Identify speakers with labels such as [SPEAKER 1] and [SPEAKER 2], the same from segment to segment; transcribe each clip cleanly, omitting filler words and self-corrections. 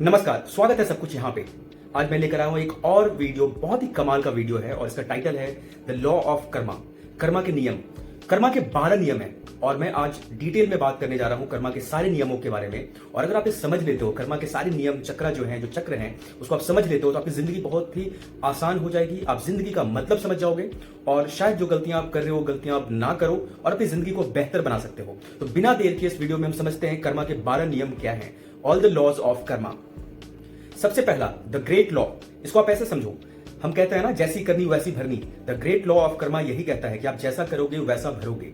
[SPEAKER 1] नमस्कार, स्वागत है सब कुछ यहाँ पे। आज मैं लेकर आया हूँ एक और वीडियो, बहुत ही कमाल का वीडियो है और इसका टाइटल है the law of Karma. Karma के नियम, कर्मा के 12 नियम हैं और मैं आज डिटेल में बात करने जा रहा हूँ कर्मा के सारे नियमों के बारे में। और अगर आप ये समझ लेते हो, कर्मा के सारे नियम चक्र जो चक्र हैं उसको आप समझ लेते हो तो आपकी जिंदगी बहुत ही आसान हो जाएगी। आप जिंदगी का मतलब समझ जाओगे और शायद जो गलतियां आप कर रहे हो गलतियां आप ना करो और अपनी जिंदगी को बेहतर बना सकते हो। तो बिना देर के इस वीडियो में हम समझते हैं कर्मा के 12 नियम क्या हैं, all the laws of karma. सबसे पहला, द ग्रेट लॉ। इसको आप ऐसे समझो, हम कहते हैं ना जैसी करनी वैसी भरनी। The great law of Karma यही कहता है कि आप जैसा करोगे वैसा भरोगे।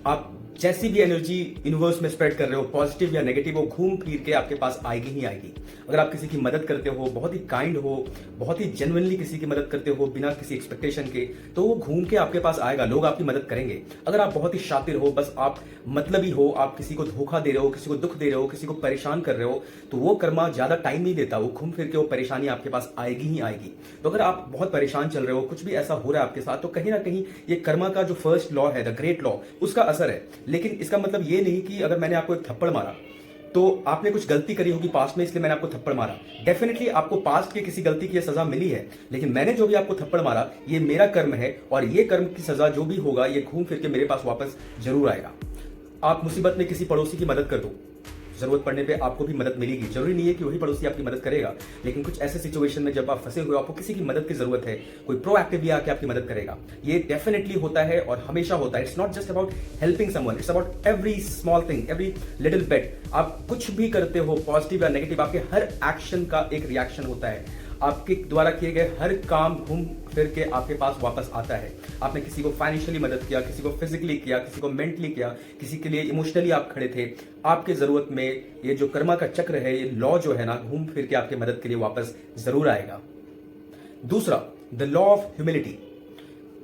[SPEAKER 1] आप जैसी भी एनर्जी यूनिवर्स में स्प्रेड कर रहे हो, पॉजिटिव या नेगेटिव, वो घूम फिर के आपके पास आएगी ही आएगी। अगर आप किसी की मदद करते हो, बहुत ही काइंड हो, बहुत ही जेन्युइनली किसी की मदद करते हो बिना किसी एक्सपेक्टेशन के, तो वो घूम के आपके पास आएगा, लोग आपकी मदद करेंगे। अगर आप बहुत ही शातिर हो, बस आप मतलबी हो, आप किसी को धोखा दे रहे हो, किसी को दुख दे रहे हो, किसी को परेशान कर रहे हो, तो वो कर्मा ज्यादा टाइम नहीं देता, वो घूम फिर के वो परेशानी आपके पास आएगी ही आएगी। तो अगर आप बहुत परेशान चल रहे हो, कुछ भी ऐसा हो रहा है आपके साथ, तो कहीं ना कहीं ये कर्मा का जो फर्स्ट लॉ है, द ग्रेट लॉ, उसका असर है। लेकिन इसका मतलब ये नहीं कि अगर मैंने आपको एक थप्पड़ मारा तो आपने कुछ गलती करी होगी पास्ट में इसलिए मैंने आपको थप्पड़ मारा। डेफिनेटली आपको पास्ट की किसी गलती की सजा मिली है, लेकिन मैंने जो भी आपको थप्पड़ मारा ये मेरा कर्म है और ये कर्म की सजा जो भी होगा ये घूम फिर के मेरे पास वापस जरूर आएगा। आप मुसीबत में किसी पड़ोसी की मदद कर दो, जरूरत पड़ने पे आपको भी मदद मिलेगी। जरूरी नहीं है कि वही पड़ोसी आपकी मदद करेगा, लेकिन कुछ ऐसे सिचुएशन में जब आप फंसे हुए आपको किसी की मदद की जरूरत है, कोई प्रोएक्टिवली आके आपकी मदद करेगा। ये डेफिनेटली होता है और हमेशा होता है। It's not just about helping someone, it's about every small thing, every little bit. आप कुछ भी करते हो, पॉजिटिव या नेगेटिव, आपके हर एक्शन का एक रिएक्शन होता है। आपके द्वारा किए गए हर काम घूम फिर के आपके पास वापस आता है। आपने किसी को फाइनेंशियली मदद किया, किसी को फिजिकली किया, किसी को मेंटली किया, किसी के लिए इमोशनली आप खड़े थे, आपके जरूरत में ये जो कर्मा का चक्र है, ये लॉ जो है ना, घूम फिर के आपके मदद के लिए वापस जरूर आएगा। दूसरा, द लॉ ऑफ ह्यूमिलिटी।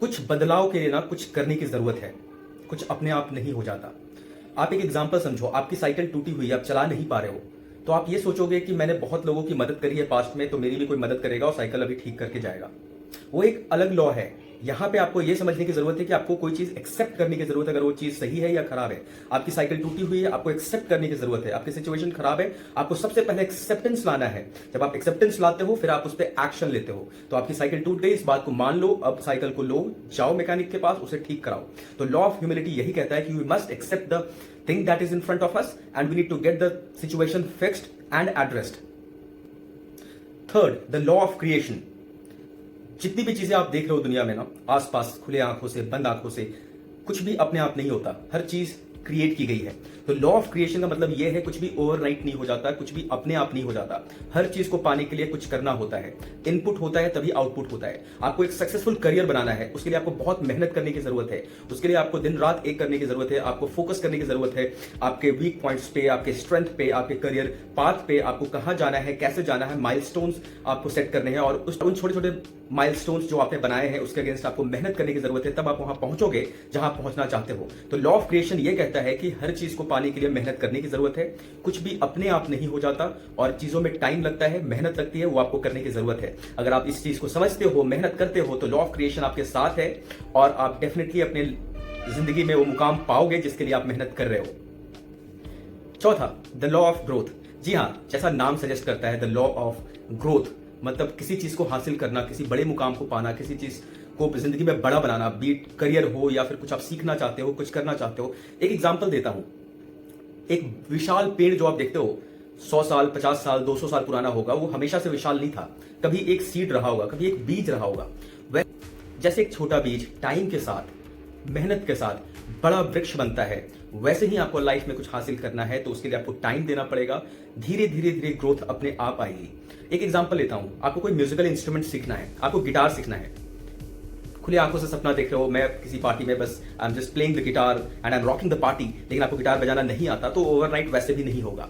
[SPEAKER 1] कुछ बदलाव के लिए ना कुछ करने की जरूरत है, कुछ अपने आप नहीं हो जाता। आप एक एग्जाम्पल समझो, आपकी साइकिल टूटी हुई है, आप चला नहीं पा रहे हो, तो आप ये सोचोगे कि मैंने बहुत लोगों की मदद करी है पास्ट में, तो मेरी भी कोई मदद करेगा और साइकिल अभी ठीक करके जाएगा। वो एक अलग लॉ है। यहां पे आपको ये समझने की जरूरत है कि आपको कोई चीज एक्सेप्ट करने की जरूरत है, अगर वो चीज सही है या खराब है। आपकी साइकिल टूटी हुई है, आपको एक्सेप्ट करने की जरूरत है। आपकी सिचुएशन खराब है, आपको सबसे पहले एक्सेप्टेंस लाना है। जब आप एक्सेप्टेंस लाते हो फिर आप उस पर एक्शन लेते हो। तो आपकी साइकिल टूट गई, इस बात को मान लो, अब साइकिल को लो, जाओ मैकेनिक के पास, उसे ठीक कराओ। तो लॉ ऑफ ह्यूमिलिटी यही कहता है कि we must accept the thing that is in front of us and we need to get the situation fixed and addressed. Third, the law of creation. जितनी भी चीजें आप देख रहे हो दुनिया में ना, आसपास, खुले आंखों से, बंद आंखों से, कुछ भी अपने आप नहीं होता, हर चीज क्रिएट की गई है। तो लॉ ऑफ क्रिएशन का मतलब यह है कुछ भी ओवरनाइट नहीं हो जाता, कुछ भी अपने आप नहीं हो जाता। हर चीज को पाने के लिए कुछ करना होता है, इनपुट होता है तभी आउटपुट होता है। आपको एक सक्सेसफुल करियर बनाना है, उसके लिए आपको बहुत मेहनत करने की जरूरत है, उसके लिए आपको दिन रात एक करने की जरूरत है, आपको फोकस करने की जरूरत है। आपके वीक पॉइंट्स पे, आपके स्ट्रेंथ पे, आपके करियर पाथ पे आपको कहां जाना है, कैसे जाना है, माइलस्टोन्स आपको सेट करने हैं और उन छोटे छोटे माइलस्टोन्स जो आपने बनाए हैं उसके अगेंस्ट आपको मेहनत करने की जरूरत है, तब आप वहां पहुंचोगे जहां पहुंचना चाहते हो। तो लॉ ऑफ क्रिएशन ये कहता है कि हर चीज को पाने के लिए मेहनत करने की जरूरत है, कुछ भी अपने आप नहीं हो जाता और चीजों में टाइम लगता है, मेहनत लगती है, वो आपको करने की जरूरत है। अगर आप इस चीज को समझते हो, मेहनत करते हो, तो लॉ ऑफ क्रिएशन आपके साथ है और आप डेफिनेटली अपने जिंदगी में वो मुकाम पाओगे जिसके लिए आप मेहनत कर रहे हो। चौथा, द लॉ ऑफ ग्रोथ। जी हां, जैसा नाम सजेस्ट करता है, द लॉ ऑफ ग्रोथ मतलब किसी चीज को हासिल करना, किसी बड़े मुकाम को पाना, किसी चीज को जिंदगी में बड़ा बनाना, बीट करियर हो या फिर कुछ आप सीखना चाहते हो, कुछ करना चाहते हो। एक एग्जांपल देता हूं, एक विशाल पेड़ जो आप देखते हो 100 साल, 50 साल, 200 साल पुराना होगा, वो हमेशा से विशाल नहीं था। कभी एक सीड रहा होगा, कभी एक बीज रहा होगा। जैसे एक छोटा बीज टाइम के साथ, मेहनत के साथ बड़ा वृक्ष बनता है, वैसे ही आपको लाइफ में कुछ हासिल करना है तो उसके लिए आपको टाइम देना पड़ेगा। धीरे धीरे धीरे ग्रोथ अपने आप आएगी। एक एग्जांपल लेता हूं, आपको कोई म्यूजिकल इंस्ट्रूमेंट सीखना है, आपको गिटार सीखना है, खुली आंखों से सपना देख रहे हो, मैं किसी पार्टी में बस I am just playing the guitar and I am rocking the party, लेकिन आपको गिटार बजाना नहीं आता, तो ओवरनाइट वैसे भी नहीं होगा।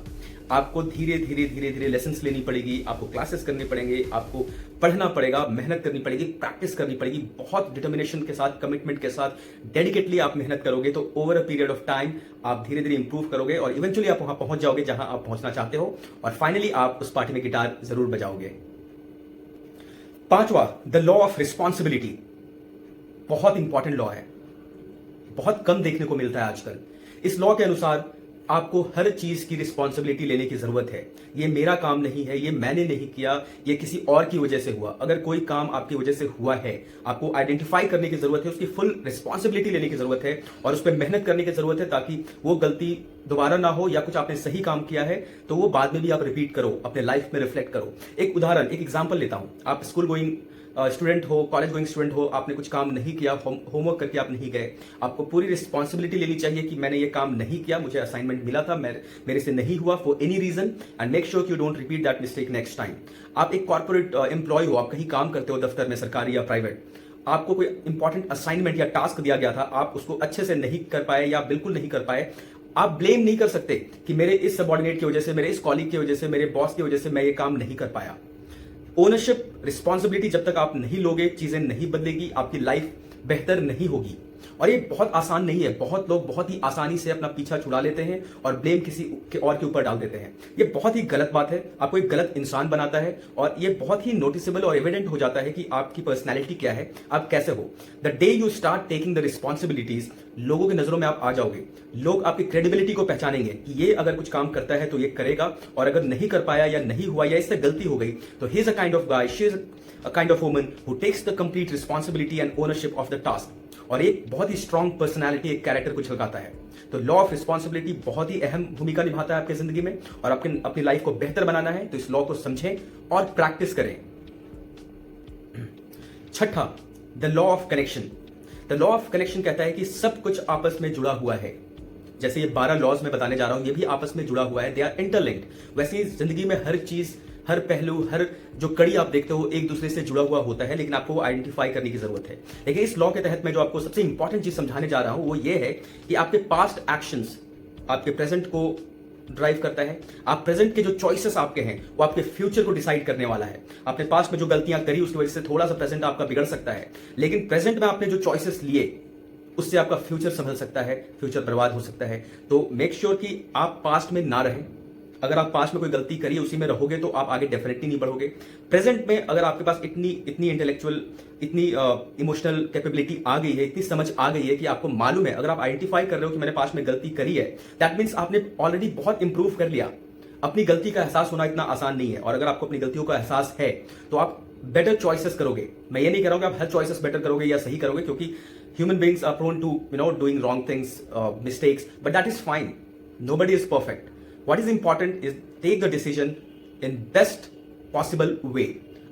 [SPEAKER 1] आपको धीरे धीरे धीरे धीरे लेसन्स लेनी पड़ेगी, आपको क्लासेस करने पड़ेंगे, आपको पढ़ना पड़ेगा, मेहनत करनी पड़ेगी, प्रैक्टिस करनी पड़ेगी। बहुत डिटर्मिनेशन के साथ, कमिटमेंट के साथ, डेडिकेटली आप मेहनत करोगे तो over a period of time आप धीरे धीरे इंप्रूव करोगे और इवेंचुअली आप वहां पहुंच जाओगे जहां आप पहुंचना चाहते हो और फाइनली आप उस पार्टी में गिटार जरूर बजाओगे। पांचवा, द लॉ ऑफ रिस्पॉन्सिबिलिटी। बहुत इंपॉर्टेंट लॉ है, बहुत कम देखने को मिलता है आजकल। इस लॉ के अनुसार आपको हर चीज की रिस्पॉन्सिबिलिटी लेने की जरूरत है। ये मेरा काम नहीं है, ये मैंने नहीं किया, ये किसी और की वजह से हुआ। अगर कोई काम आपकी वजह से हुआ है, आपको आइडेंटिफाई करने की जरूरत है, उसकी फुल रिस्पॉन्सिबिलिटी लेने की जरूरत है और उस पर मेहनत करने की जरूरत है, ताकि वो गलती दोबारा ना हो, या कुछ आपने सही काम किया है तो वो बाद में भी आप रिपीट करो, अपने लाइफ में रिफ्लेक्ट करो। एक उदाहरण, एक एग्जाम्पल लेता हूं। आप स्कूल गोइंग स्टूडेंट हो, कॉलेज गोइंग स्टूडेंट हो, आपने कुछ काम नहीं किया, होमवर्क करके आप नहीं गए, आपको पूरी रिस्पॉन्सिबिलिटी लेनी चाहिए कि मैंने ये काम नहीं किया, मुझे असाइनमेंट मिला था, मेरे से नहीं हुआ for any reason, and make sure you don't repeat that mistake next time. आप एक कॉर्पोरेट एम्प्लॉय हो, आप कहीं काम करते हो दफ्तर में, सरकारी या प्राइवेट, आपको कोई इंपॉर्टेंट असाइनमेंट या टास्क दिया गया था, आप उसको अच्छे से नहीं कर पाए या बिल्कुल नहीं कर पाए। आप ब्लेम नहीं कर सकते कि मेरे इस सबॉर्डिनेट की वजह से, मेरे इस कॉलीग की वजह से, मेरे बॉस की वजह से मैं ये काम नहीं कर पाया। ओनरशिप, रिस्पॉन्सिबिलिटी जब तक आप नहीं लोगे, चीजें नहीं बदलेगी, आपकी लाइफ बेहतर नहीं होगी। और ये बहुत आसान नहीं है। बहुत लोग बहुत ही आसानी से अपना पीछा छुड़ा लेते हैं और ब्लेम किसी के और के ऊपर डाल देते हैं। ये बहुत ही गलत बात है, आपको एक गलत इंसान बनाता है और ये बहुत ही नोटिसेबल और एविडेंट हो जाता है कि आपकी पर्सनैलिटी क्या है, आप कैसे हो। The day you start taking the responsibilities, लोगों की नजरों में आप आ जाओगे। लोग आपकी क्रेडिबिलिटी को पहचानेंगे कि ये अगर कुछ काम करता है तो ये करेगा, और अगर नहीं कर पाया या नहीं हुआ या इससे गलती हो गई तो he is a kind of guy, she is a kind of woman who takes the complete responsibility and ownership of the task. और एक बहुत ही स्ट्रॉन्ग पर्सनैलिटी, एक कैरेक्टर को झलकाता है। तो लॉ ऑफ रिस्पॉन्सिबिलिटी बहुत ही अहम भूमिका निभाता है आपकी जिंदगी में, और अपनी लाइफ को बेहतर बनाना है तो इस लॉ को समझें और प्रैक्टिस करें। छठा, the law of connection. The law of connection कहता है कि सब कुछ आपस में जुड़ा हुआ है। जैसे ये 12 लॉज में बताने जा रहा हूं, ये भी आपस में जुड़ा हुआ है, दे आर इंटरलिंक्ड। वैसे ही जिंदगी में हर चीज, हर पहलू, हर जो कड़ी आप देखते हो एक दूसरे से जुड़ा हुआ होता है, लेकिन आपको वो आइडेंटिफाई करने की जरूरत है। लेकिन इस लॉ के तहत मैं जो आपको सबसे इंपॉर्टेंट चीज समझाने जा रहा हूं वो ये है कि आपके पास्ट एक्शंस आपके प्रेजेंट को ड्राइव करता है। आप प्रेजेंट के जो चॉइसेस आपके हैं वो आपके फ्यूचर को डिसाइड करने वाला है। आपने पास्ट में जो गलतियां करी उसकी वजह से थोड़ा सा प्रेजेंट आपका बिगड़ सकता है, लेकिन प्रेजेंट में आपने जो चॉइसेस लिए उससे आपका फ्यूचर संभल सकता है, फ्यूचर बर्बाद हो सकता है। तो मेक श्योर कि आप पास्ट में ना रहें। अगर आप पास्ट में कोई गलती करिए उसी में रहोगे तो आप आगे डेफिनेटली नहीं बढ़ोगे। प्रेजेंट में अगर आपके पास इतनी इंटेलेक्चुअल, इतनी इमोशनल कैपेबिलिटी आ गई है, इतनी समझ आ गई है कि आपको मालूम है, अगर आप आइडेंटिफाई कर रहे हो कि मैंने पास्ट में गलती करी है, दैट मीन्स आपने ऑलरेडी बहुत इंप्रूव कर लिया। अपनी गलती का एहसास होना इतना आसान नहीं है, और अगर आपको अपनी गलतियों का एहसास है तो आप बेटर चॉइसेस करोगे। मैं ये नहीं कह रहा हूं कि आप हर चॉइसेस बेटर करोगे या सही करोगे, क्योंकि human beings are prone to doing wrong things, mistakes, but that is fine. Nobody is perfect. What is important is take the decision in best possible way.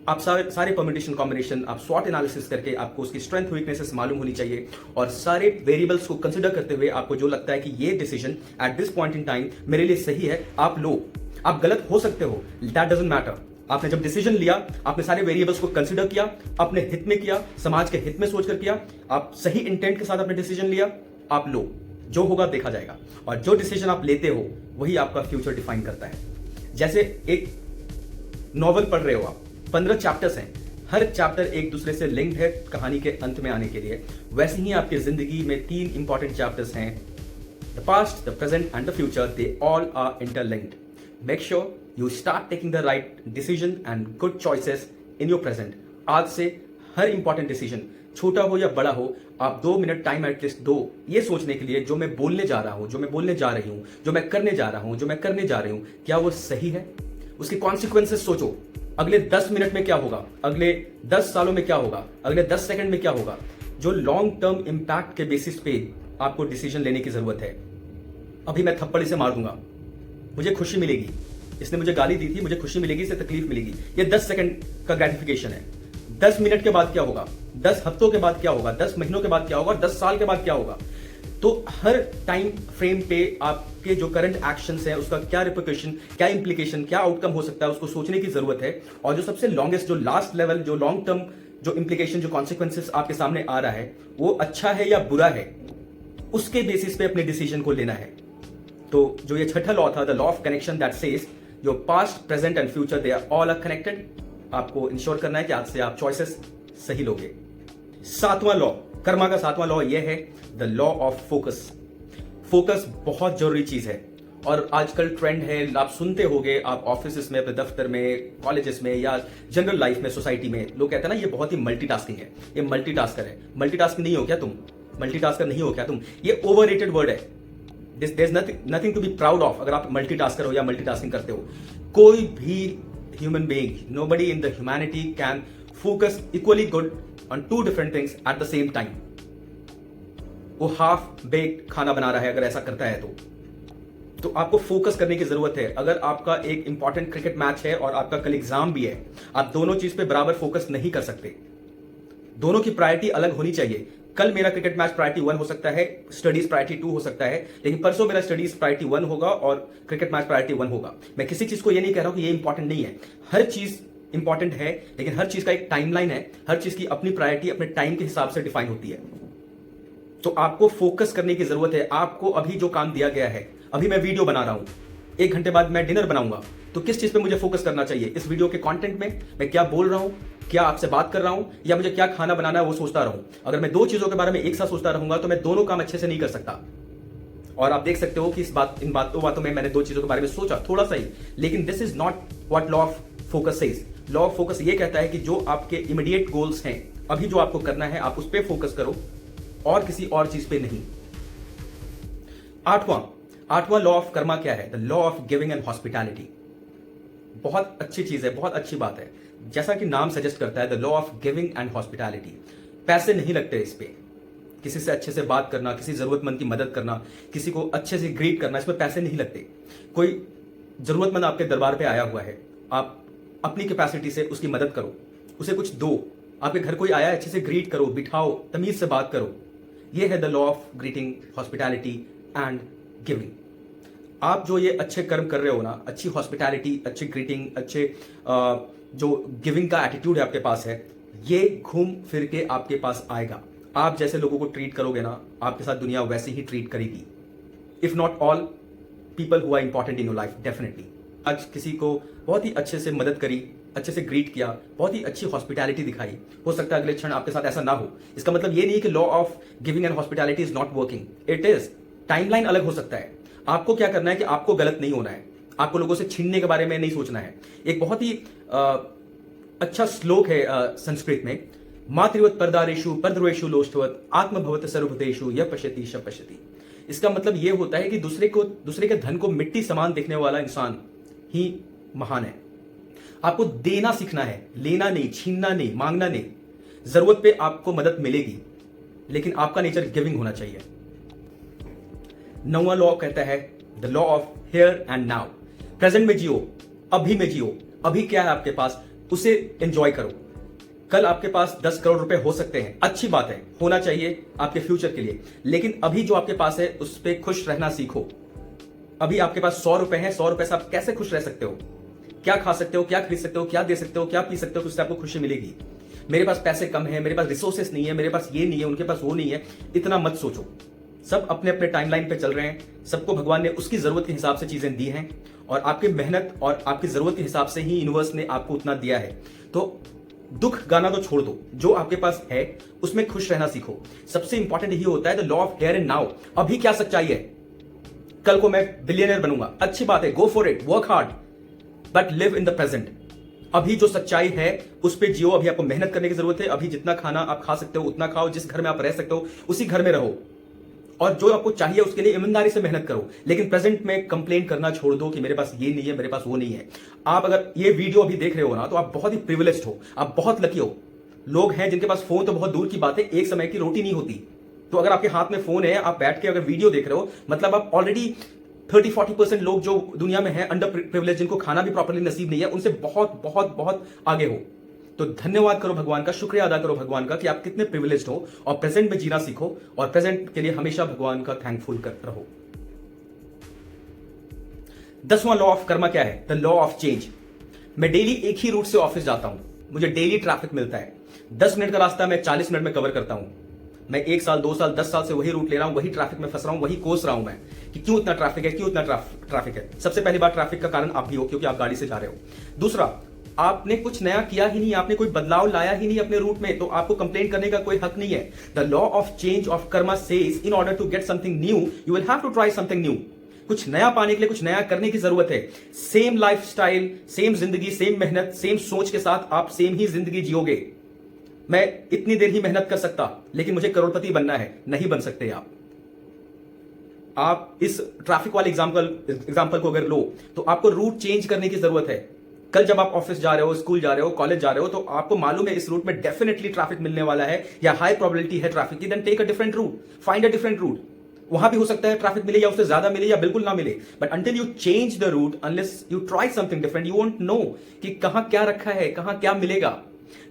[SPEAKER 1] आप सारे परम्यूटेशन कॉम्बिनेशन, आप स्वॉट analysis करके आपको उसकी स्ट्रेंथ वीकनेसेस मालूम होनी चाहिए, और सारे वेरिएबल्स को कंसिडर करते हुए आपको जो लगता है कि ये decision at this point in time मेरे लिए सही है, आप लो। आप गलत हो सकते हो, दैट डजंट मैटर। आपने जब डिसीजन लिया, आपने सारे वेरिएबल्स को कंसिडर किया, अपने हित में किया, समाज के हित में सोचकर किया, आप सही इंटेंट के साथ आपने डिसीजन लिया, आप लो। जो होगा देखा जाएगा, और जो डिसीजन आप लेते हो वही आपका फ्यूचर डिफाइन करता है। जैसे एक नॉवल पढ़ रहे हो आप, 15 चैप्टर्स हैं, हर चैप्टर एक दूसरे से लिंक्ड है कहानी के अंत में आने के लिए। वैसे ही आपकी जिंदगी में 3 इंपॉर्टेंट चैप्टर्स हैं, the past, the present and the future, they all are interlinked. Make sure you start taking the right decision and good choices in your present. आज से हर इंपॉर्टेंट डिसीजन, छोटा हो या बड़ा हो, आप 2 मिनट टाइम एटलीस्ट दो ये सोचने के लिए, जो मैं बोलने जा रहा हूं, जो मैं बोलने जा रही हूं, जो मैं करने जा रहा हूं, जो मैं करने जा रही हूं, क्या वो सही है? उसके कॉन्सिक्वेंसेस सोचो। अगले 10 मिनट में क्या होगा, अगले 10 सालों में क्या होगा, अगले 10 सेकंड में क्या होगा। जो लॉन्ग टर्म इंपैक्ट के बेसिस पे आपको डिसीजन लेने की जरूरत है। अभी मैं थप्पड़ इसे मार दूंगा, मुझे खुशी मिलेगी, इसने मुझे गाली दी थी, मुझे खुशी मिलेगी, इससे तकलीफ मिलेगी, ये 10 सेकंड का ग्रेटिफिकेशन है। 10 मिनट के बाद क्या होगा, 10 हफ्तों के बाद क्या होगा, 10 महीनों के बाद क्या होगा, 10 साल के बाद क्या होगा। तो हर टाइम फ्रेम पे आपके जो करंट एक्शंस हैं उसका क्या रिपरकशन, क्या इंप्लीकेशन, क्या आउटकम हो सकता है, उसको सोचने की जरूरत है। और जो सबसे लॉन्गेस्ट, जो लास्ट लेवल, जो लॉन्ग टर्म, जो इंप्लीकेशन, जो कॉन्सिक्वेंसेस आपके सामने आ रहा है वो अच्छा है या बुरा है, उसके बेसिस पे अपने डिसीजन को लेना है। तो जो ये छठा लॉ था, the law of connection, that says your past, present and future, they are all are connected. आपको इंश्योर करना है कि आज से आप चॉइसेस सही लोगे। 7वां लॉ, कर्मा का 7वां लॉ यह है the law of focus. Focus बहुत जरूरी चीज है, और आजकल ट्रेंड है, आप सुनते होंगे, आप ऑफिस में, अपने दफ्तर में, कॉलेजेस में, या जनरल लाइफ में, सोसाइटी में, लोग कहते हैं ना ये बहुत ही मल्टीटास्किंग है, ये मल्टीटास्कर है। मल्टीटास्कर नहीं हो क्या तुम? मल्टीटास्कर नहीं हो क्या तुम? ये ओवररेटेड वर्ड है। There is nothing to be proud of अगर आप मल्टीटास्कर हो या मल्टीटास्किंग करते हो। कोई भी human being, nobody in the humanity can focus equally good on two different things at the same time. वो हाफ बेक्ड खाना बना रहा है अगर ऐसा करता है तो आपको फोकस करने की जरूरत है। अगर आपका एक इंपॉर्टेंट क्रिकेट मैच है और आपका कल एग्जाम भी है, आप दोनों चीज पे बराबर फोकस नहीं कर सकते। दोनों की प्रायोरिटी अलग होनी चाहिए। कल मेरा क्रिकेट मैच प्रायोरिटी 1 हो सकता है, स्टडीज प्रायोरिटी 2 हो सकता है, लेकिन परसों मेरा स्टडीज प्रायोरिटी 1 होगा और क्रिकेट मैच प्रायोरिटी 1 होगा। मैं किसी चीज को ये नहीं कह रहा हूं कि ये इंपॉर्टेंट नहीं है, हर चीज इंपॉर्टेंट है, लेकिन हर चीज का एक टाइमलाइन है, हर चीज की अपनी प्रायोरिटी अपने टाइम के हिसाब से डिफाइन होती है। तो आपको फोकस करने की जरूरत है। आपको अभी जो काम दिया गया है, अभी मैं वीडियो बना रहा हूं, 1 घंटे बाद मैं डिनर बनाऊंगा, तो किस चीज पे मुझे फोकस करना चाहिए? इस वीडियो के कंटेंट में मैं क्या बोल रहा हूं, क्या आपसे बात कर रहा हूं, या मुझे क्या खाना बनाना है वो सोचता रहूं। अगर मैं 2 चीजों के बारे में एक साथ सोचता रहूंगा तो मैं दोनों काम अच्छे से नहीं कर सकता। और आप देख सकते हो कि इन बातों में मैंने 2 चीजों के बारे में सोचा थोड़ा सा ही, लेकिन this is not what law of focus says. Law of focus ये कहता है कि जो आपके इमीडिएट गोल्स हैं, अभी जो आपको करना है, आप उस पर फोकस करो और किसी और चीज पे नहीं। आठवां लॉ ऑफ कर्मा क्या है? The law of giving and hospitality. बहुत अच्छी चीज है, बहुत अच्छी बात है। जैसा कि नाम सजेस्ट करता है, the law of giving and hospitality. पैसे नहीं लगते इस पे। किसी से अच्छे से बात करना, किसी जरूरतमंद की मदद करना, किसी को अच्छे से ग्रीट करना, इसमें पैसे नहीं लगते। कोई जरूरतमंद आपके दरबार पे आया हुआ है, आप अपनी कैपेसिटी से उसकी मदद करो, उसे कुछ दो। आपके घर कोई आया है, अच्छे से ग्रीट करो, बिठाओ, तमीज से बात करो। यह है the law of greeting, hospitality and giving. आप जो ये अच्छे कर्म कर रहे हो ना, अच्छी हॉस्पिटैलिटी, अच्छी ग्रीटिंग, अच्छे जो गिविंग का एटीट्यूड है आपके पास है, ये घूम फिर के आपके पास आएगा। आप जैसे लोगों को ट्रीट करोगे ना, आपके साथ दुनिया वैसे ही ट्रीट करेगी। If not all people who are important in your life, definitely. आज किसी को बहुत ही अच्छे से मदद करी, अच्छे से ग्रीट किया, बहुत ही अच्छी हॉस्पिटैलिटी दिखाई, हो सकता है अगले क्षण आपके साथ ऐसा ना हो। इसका मतलब ये नहीं कि law of giving and hospitality is not working. It is. Timeline अलग हो सकता है। आपको क्या करना है कि आपको गलत नहीं होना है, आपको लोगों से छीनने के बारे में नहीं सोचना है। एक बहुत ही अच्छा श्लोक है संस्कृत में, मातृवत परदारेषु परद्रोषु लोष्टवत आत्मभवत सर्वभूतेषु यः पश्यति स पश्यति। इसका मतलब यह होता है कि दूसरे के धन को मिट्टी समान देखने वाला इंसान ही महान है। आपको देना सीखना है, लेना नहीं, छीनना नहीं, मांगना नहीं। जरूरत पे आपको मदद मिलेगी, लेकिन आपका नेचर गिविंग होना चाहिए। 9वां लॉ कहता है the law of here and now. Present में जियो, अभी में जियो। अभी क्या है आपके पास, उसे एंजॉय करो। कल आपके पास 10 करोड़ रुपए हो सकते हैं, अच्छी बात है, होना चाहिए आपके फ्यूचर के लिए, लेकिन अभी जो आपके पास है उस पर खुश रहना सीखो। अभी आपके पास 100 रुपए हैं, 100 रुपए से आप कैसे खुश रह सकते हो? क्या खा सकते हो, क्या खरीद सकते हो, क्या दे सकते हो, क्या पी सकते हो, उससे आपको खुशी मिलेगी। मेरे पास पैसे कम है, मेरे पास रिसोर्सेस नहीं है, मेरे पास ये नहीं है, उनके पास वो नहीं है, इतना मत सोचो। सब अपने अपने टाइमलाइन पे चल रहे हैं, सबको भगवान ने उसकी जरूरत के हिसाब से चीजें दी हैं, और आपकी मेहनत और आपकी जरूरत के हिसाब से ही यूनिवर्स ने आपको उतना दिया है। तो दुख गाना तो छोड़ दो, जो आपके पास है उसमें खुश रहना सीखो। सबसे इंपॉर्टेंट यही होता है the law of here and now. अभी क्या सच्चाई है? कल को मैं बिलियनर बनूंगा, अच्छी बात है, go for it, work hard, but live in the present. अभी जो सच्चाई है उस पे जियो। अभी आपको मेहनत करने की जरूरत है। अभी जितना खाना आप खा सकते हो उतना खाओ, जिस घर में आप रह सकते हो उसी घर में रहो, और जो आपको चाहिए उसके लिए ईमानदारी से मेहनत करो। लेकिन प्रेजेंट में कंप्लेन करना छोड़ दो कि मेरे पास ये नहीं है, मेरे पास वो नहीं है। आप अगर ये वीडियो अभी देख रहे हो ना, तो आप बहुत ही प्रिविलेज्ड हो, आप बहुत लकी हो। लोग हैं जिनके पास फोन तो बहुत दूर की बात है, एक समय की रोटी नहीं होती। तो अगर आपके हाथ में फोन है, आप बैठ के अगर वीडियो देख रहे हो, मतलब आप ऑलरेडी 30-40% लोग जो दुनिया में है अंडर प्रिविलेज, जिनको खाना भी प्रॉपर्ली नसीब नहीं है, उनसे बहुत बहुत बहुत आगे हो। तो धन्यवाद करो भगवान का, शुक्रिया अदा करो भगवान का कि आप कितने प्रिविलेज्ड हो, और प्रेजेंट में जीना सीखो, और प्रेजेंट के लिए हमेशा भगवान का थैंकफुल कर रहो। 10वां लॉ ऑफ कर्मा क्या है? The law of change. मैं डेली एक ही रूट से ऑफिस जाता हूं, मुझे डेली ट्रैफिक मिलता है। 10 मिनट का रास्ता मैं 40 मिनट में कवर करता हूं। मैं 1 साल, 2 साल, 10 साल से वही रूट ले रहा हूं, वही ट्रैफिक में फंस रहा हूं, वही कोस रहा हूं मैं कि क्यों इतना ट्रैफिक है, क्यों इतना ट्रैफिक है। सबसे पहली बात, ट्रैफिक का कारण आप भी हो, क्योंकि आप गाड़ी से जा रहे हो। दूसरा, आपने कुछ नया किया ही नहीं, आपने कोई बदलाव लाया ही नहीं अपने रूट में, तो आपको कंप्लेंट करने का कोई हक नहीं है। The law of change of karma says in order to get something new you will have to try something new. कुछ नया पाने के लिए कुछ नया करने की जरूरत है। सेम लाइफस्टाइल, सेम जिंदगी, सेम मेहनत, सेम सोच के साथ आप सेम ही जिंदगी जियोगे। मैं इतनी देर ही मेहनत कर सकता, लेकिन मुझे करोड़पति बनना है, नहीं बन सकते आप। आप इस ट्रैफिक वाले एग्जाम्पल को अगर लो तो आपको रूट चेंज करने की जरूरत है। कल जब आप ऑफिस जा रहे हो, स्कूल जा रहे हो, कॉलेज जा रहे हो, तो आपको मालूम है इस रूट में डेफिनेटली ट्रैफिक मिलने वाला है या हाई प्रोबेबिलिटी है ट्रैफिक की, then take a different route, find a different route. वहां भी हो सकता है ट्रैफिक मिले या उससे ज्यादा मिले या बिल्कुल ना मिले, but until you change the route, unless you try something different, you won't know कि कहां क्या रखा है, कहां क्या मिलेगा।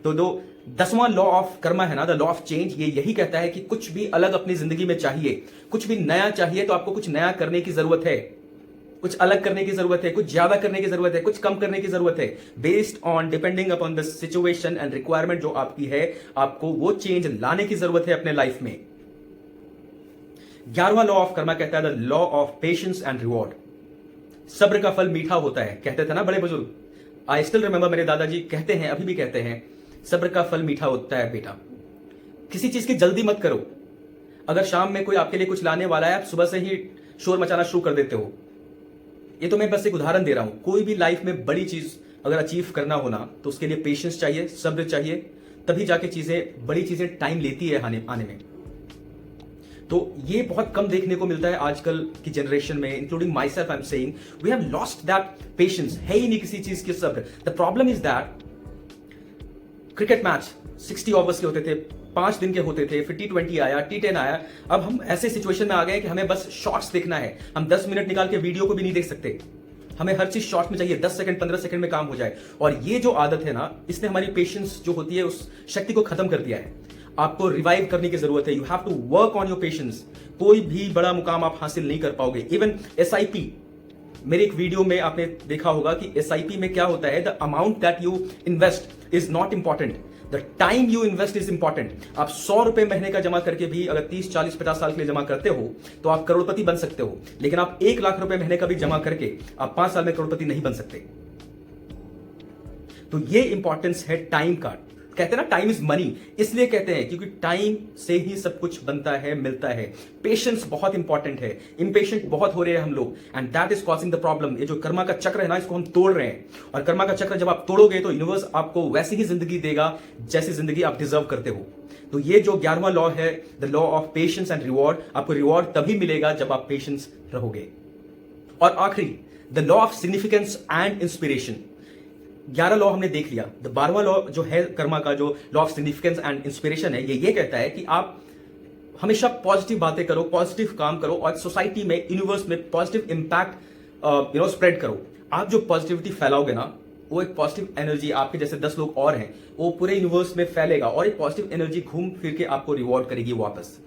[SPEAKER 1] तो जो 10वां लॉ ऑफ कर्मा है ना, द लॉ ऑफ चेंज, ये यही कहता है कि कुछ भी अलग अपनी जिंदगी में चाहिए, कुछ भी नया चाहिए तो आपको कुछ नया करने की जरूरत है, कुछ अलग करने की जरूरत है, कुछ ज्यादा करने की जरूरत है, कुछ कम करने की जरूरत है, based on depending upon the situation and requirement जो आपकी है, आपको वो चेंज लाने की जरूरत है अपने लाइफ में। 11वां लॉ ऑफ कर्मा कहता है the law of patience and reward. सब्र का फल मीठा होता है, कहते थे ना बड़े बुजुर्ग। आई स्टिल रिमेंबर, मेरे दादाजी कहते हैं, अभी भी कहते हैं, सब्र का फल मीठा होता है बेटा। किसी चीज की जल्दी मत करो। अगर शाम में कोई आपके लिए कुछ लाने वाला है, आप सुबह से ही शोर मचाना शुरू कर देते हो। ये तो मैं बस एक उदाहरण दे रहा हूं। कोई भी लाइफ में बड़ी चीज अगर अचीव करना हो ना, तो उसके लिए पेशेंस चाहिए, सब्र चाहिए, तभी जाके बड़ी चीजें टाइम लेती है आने में। तो ये बहुत कम देखने को मिलता है आजकल की जनरेशन में, including myself. I am saying we have lost that patience. है ही नहीं किसी चीज की सब्र। The problem is that cricket match 60 overs के होते थे, 5 दिन के होते थे, फिर T20 आया, T10 आया। अब हम ऐसे सिचुएशन में आ गए कि हमें बस शॉट्स देखना है। हम 10 मिनट निकाल के वीडियो को भी नहीं देख सकते। हमें हर चीज शॉर्ट में चाहिए, 10 सेकंड 15 सेकंड में काम हो जाए। और ये जो आदत है ना, इसने हमारी पेशेंस जो होती है उस शक्ति को खत्म कर दिया है। आपको रिवाइव करने की जरूरत है। You have to work on your patience. कोई भी बड़ा मुकाम आप हासिल नहीं कर पाओगे। इवन SIP, मेरे एक वीडियो में आपने देखा होगा कि SIP में क्या होता है, the amount that you invest is not important, the time you invest is important. आप 100 रुपए महीने का जमा करके भी अगर 30, 40, 50 साल के लिए जमा करते हो तो आप करोड़पति बन सकते हो। लेकिन आप 1 लाख रुपए महीने का भी जमा करके आप 5 साल में करोड़पति नहीं बन सकते। तो ये इंपॉर्टेंस है टाइम का। कहते हैं ना टाइम इज मनी, इसलिए कहते हैं क्योंकि टाइम से ही सब कुछ बनता है, मिलता है। पेशेंस बहुत इंपॉर्टेंट है। इंपेशेंट बहुत हो रहे हैं हम लोग, and that is causing the problem. ये जो कर्मा का चक्र है ना, इसको हम तोड़ रहे हैं। और कर्मा का चक्र जब आप तोड़ोगे तो यूनिवर्स आपको वैसी ही जिंदगी देगा जैसी जिंदगी आप डिजर्व करते हो। तो ये जो 11वां लॉ है, the law of patience and reward, आपको रिवॉर्ड तभी मिलेगा जब आप पेशेंस रहोगे। और आखिरी, the law of significance and inspiration. 11 law हमने देख लिया। द 12वां लॉ जो है कर्मा का, जो law of significance and inspiration है, ये कहता है कि आप हमेशा पॉजिटिव बातें करो, पॉजिटिव काम करो और सोसाइटी में, यूनिवर्स में पॉजिटिव इंपैक्ट स्प्रेड करो। आप जो पॉजिटिविटी फैलाओगे ना, वो एक पॉजिटिव एनर्जी, आपके जैसे 10 लोग और हैं, वो पूरे यूनिवर्स में फैलेगा और एक पॉजिटिव एनर्जी घूम फिर के आपको रिवॉर्ड करेगी वापस।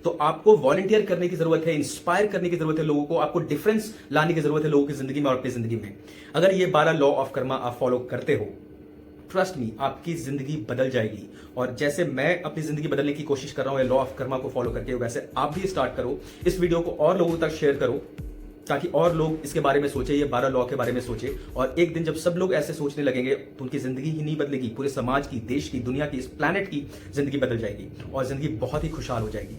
[SPEAKER 1] तो आपको वॉलंटियर करने की जरूरत है, इंस्पायर करने की जरूरत है लोगों को, आपको डिफरेंस लाने की जरूरत है लोगों की जिंदगी में और अपनी जिंदगी में। अगर ये 12 लॉ ऑफ कर्मा आप फॉलो करते हो, ट्रस्ट मी, आपकी जिंदगी बदल जाएगी। और जैसे मैं अपनी जिंदगी बदलने की कोशिश कर रहा हूं लॉ ऑफ कर्मा को फॉलो करके, वैसे आप भी स्टार्ट करो। इस वीडियो को और लोगों तक शेयर करो ताकि और लोग इसके बारे में सोचे, ये 12 लॉ के बारे में सोचे। और एक दिन जब सब लोग ऐसे सोचने लगेंगे तो उनकी जिंदगी ही नहीं बदलेगी, पूरे समाज की, देश की, दुनिया की, इस प्लैनेट की जिंदगी बदल जाएगी और जिंदगी बहुत ही खुशहाल हो जाएगी।